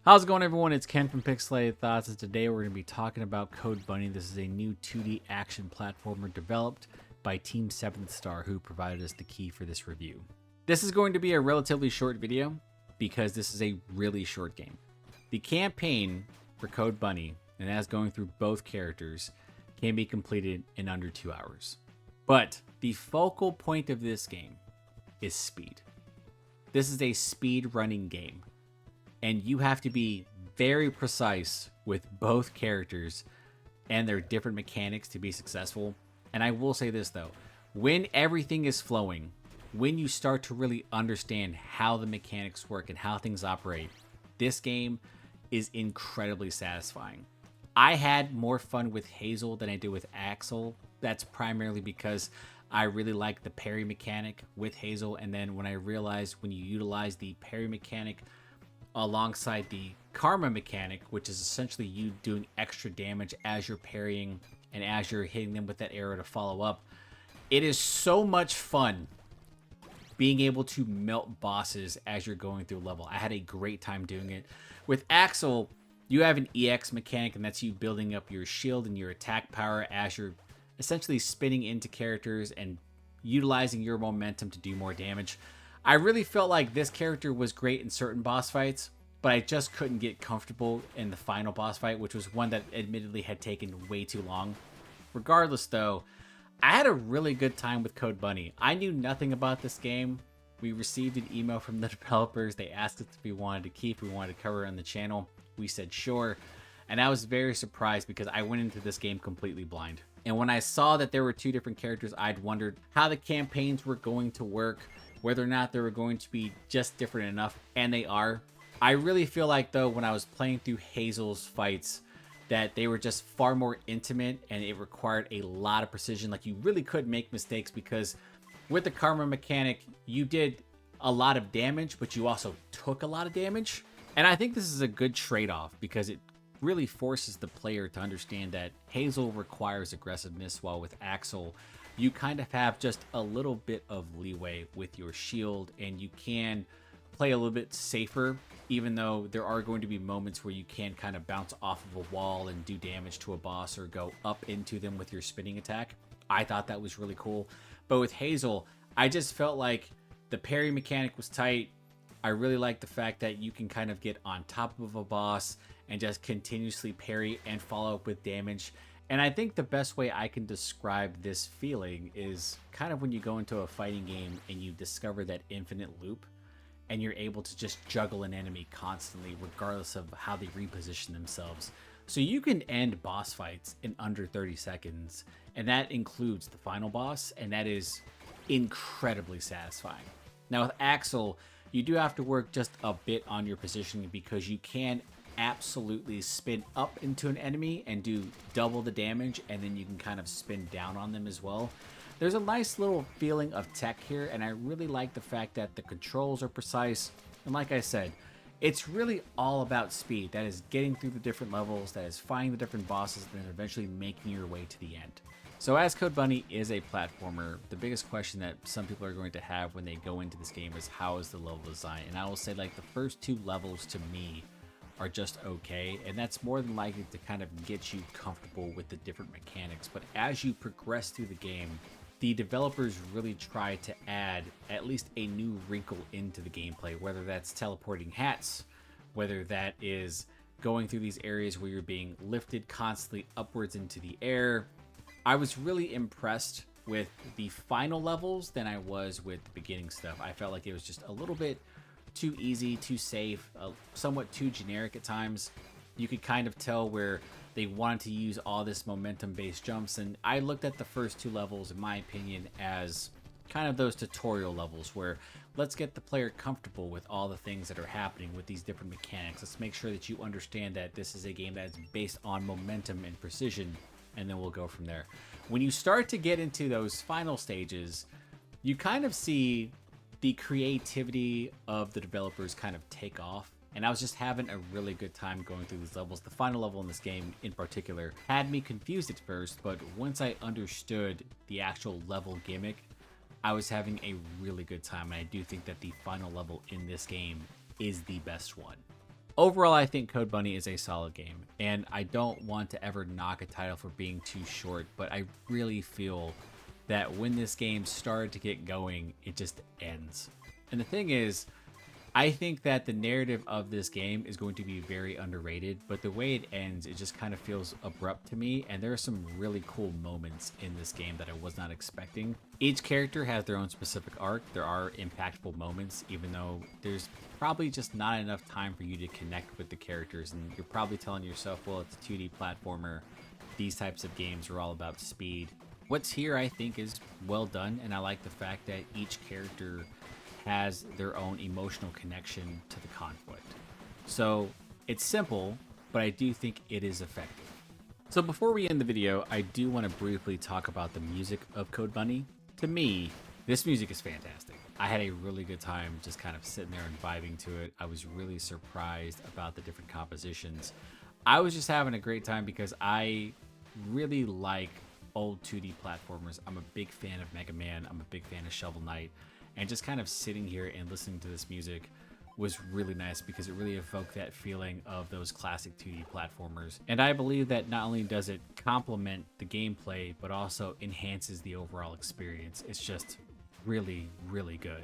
How's it going, everyone? It's Ken from Pixelated Thoughts, and today we're going to be talking about Code Bunny. This is a new 2D action platformer developed by Team 7th Star, who provided us the key for this review. This is going to be a relatively short video because this is a really short game. The campaign for Code Bunny, and as going through both characters, can be completed in under 2 hours. But the focal point of this game is speed. This is a speed running game. And you have to be very precise with both characters and their different mechanics to be successful. And I will say this though, when everything is flowing, when you start to really understand how the mechanics work and how things operate, this game is incredibly satisfying. I had more fun with Hazel than I did with Axel. That's primarily because I really like the parry mechanic with Hazel. And then when I realized when you utilize the parry mechanic alongside the karma mechanic, which is essentially you doing extra damage as you're parrying and as you're hitting them with that arrow to follow up. It is so much fun being able to melt bosses as you're going through a level. I had a great time doing it. With Axel, you have an EX mechanic, and that's you building up your shield and your attack power as you're essentially spinning into characters and utilizing your momentum to do more damage. I really felt like this character was great in certain boss fights, but I just couldn't get comfortable in the final boss fight, which was one that admittedly had taken way too long. Regardless though, I had a really good time with Code Bunny. I knew nothing about this game. We received an email from the developers. They asked us if we wanted to keep, we wanted to cover it on the channel. We said sure. And I was very surprised because I went into this game completely blind. And when I saw that there were two different characters, I'd wondered how the campaigns were going to work, whether or not they were going to be just different enough, and they are. I really feel like though when I was playing through Hazel's fights that they were just far more intimate and it required a lot of precision. Like you really could make mistakes because with the karma mechanic, you did a lot of damage, but you also took a lot of damage. And I think this is a good trade-off because it really forces the player to understand that Hazel requires aggressiveness, while with Axel, you kind of have just a little bit of leeway with your shield and you can play a little bit safer, even though there are going to be moments where you can kind of bounce off of a wall and do damage to a boss or go up into them with your spinning attack. I thought that was really cool. But with Hazel, I just felt like the parry mechanic was tight. I really like the fact that you can kind of get on top of a boss and just continuously parry and follow up with damage. And I think the best way I can describe this feeling is kind of when you go into a fighting game and you discover that infinite loop and you're able to just juggle an enemy constantly regardless of how they reposition themselves. So you can end boss fights in under 30 seconds, and that includes the final boss, and that is incredibly satisfying. Now with Axel, you do have to work just a bit on your positioning because you can absolutely spin up into an enemy and do double the damage, and then you can kind of spin down on them as well. There's a nice little feeling of tech here, and I really like the fact that the controls are precise. And like I said, it's really all about speed. That is getting through the different levels, that is finding the different bosses, and then eventually making your way to the end. So as Code Bunny is a platformer, the biggest question that some people are going to have when they go into this game is how is the level design? And I will say, like, the first two levels to me are just okay, and that's more than likely to kind of get you comfortable with the different mechanics. But as you progress through the game, the developers really try to add at least a new wrinkle into the gameplay, whether that's teleporting hats, whether that is going through these areas where you're being lifted constantly upwards into the air. I was really impressed with the final levels than I was with the beginning stuff. I felt like it was just a little bit too easy, too safe, somewhat too generic at times. You could kind of tell where they wanted to use all this momentum-based jumps, and I looked at the first two levels, in my opinion, as kind of those tutorial levels where let's get the player comfortable with all the things that are happening with these different mechanics. Let's make sure that you understand that this is a game that is based on momentum and precision, and then we'll go from there. When you start to get into those final stages, you kind of see the creativity of the developers kind of take off. And I was just having a really good time going through these levels. The final level in this game in particular had me confused at first, but once I understood the actual level gimmick, I was having a really good time. And I do think that the final level in this game is the best one. Overall, I think Code Bunny is a solid game, and I don't want to ever knock a title for being too short, but I really feel that when this game started to get going, it just ends. And the thing is, I think that the narrative of this game is going to be very underrated, but the way it ends, it just kind of feels abrupt to me, and there are some really cool moments in this game that I was not expecting. Each character has their own specific arc. There are impactful moments, even though there's probably just not enough time for you to connect with the characters, and you're probably telling yourself, well, it's a 2D platformer. These types of games are all about speed. What's here, I think, is well done, and I like the fact that each character has their own emotional connection to the conflict. So it's simple, but I do think it is effective. So before we end the video, I do want to briefly talk about the music of Code Bunny. To me, this music is fantastic. I had a really good time just kind of sitting there and vibing to it. I was really surprised about the different compositions. I was just having a great time because I really like old 2D platformers. I'm a big fan of Mega Man. I'm a big fan of Shovel Knight. And just kind of sitting here and listening to this music was really nice because it really evoked that feeling of those classic 2D platformers. And I believe that not only does it complement the gameplay, but also enhances the overall experience. It's just really, really good.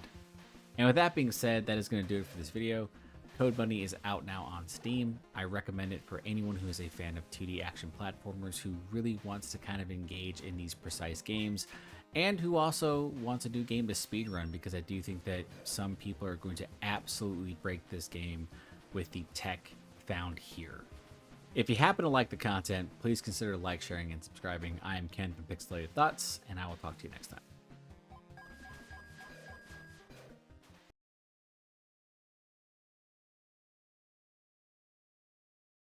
And with that being said, that is going to do it for this video. Code Bunny is out now on Steam. I recommend it for anyone who is a fan of 2D action platformers who really wants to kind of engage in these precise games, and who also wants a new game to speedrun, because I do think that some people are going to absolutely break this game with the tech found here. If you happen to like the content, please consider sharing, and subscribing. I am Ken from Pixelated Thoughts, and I will talk to you next time.